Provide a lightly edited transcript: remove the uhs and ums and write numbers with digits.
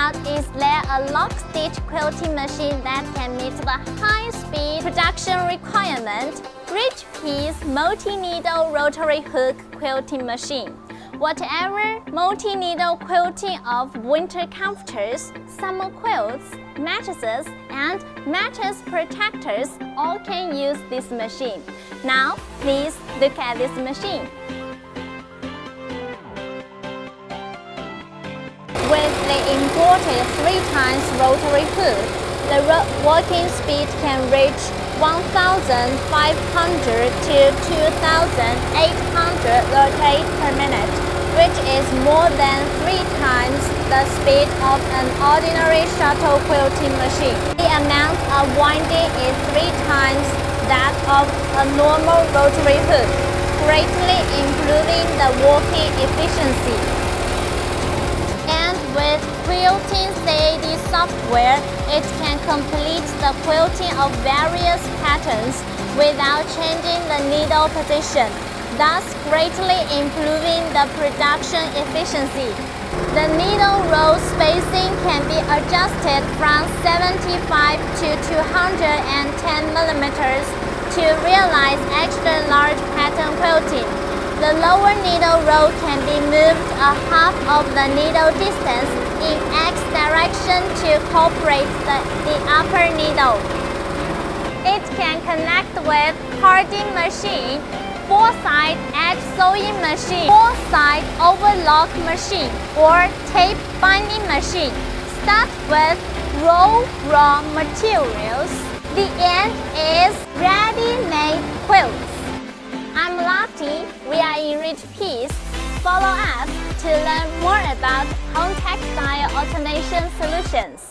about is there a lock-stitch quilting machine that can meet the high-speed production requirement? Rich-piece multi-needle rotary hook quilting machine. Whatever multi-needle quilting of winter comforters, summer quilts, mattresses, and mattress protectors all can use this machine. Now, please look at this machine. With the imported 3 times rotary hook, the working speed can reach 1,500 to 2,800 rotates per minute, which is more than 3 times the speed of an ordinary shuttle quilting machine. The amount of winding is 3 times that of a normal rotary hook, greatly improving the working efficiency. And with Quilting CAD software, it can complete the quilting of various patterns without changing the needle position, thus greatly improving the production efficiency. The needle roll spacing can be adjusted from 75 to 210 millimeters to realize extra large pattern quilting. The lower needle roll can be moved a half of the needle distance in X direction to incorporate the upper needle. It can connect with carding machine, 4-side edge sewing machine, 4-side overlock machine, or tape binding machine. Start with raw materials. The end is ready-made quilts. I'm Lottie. We are in Rich Piece. Follow us to learn more about Hometextile automation solutions.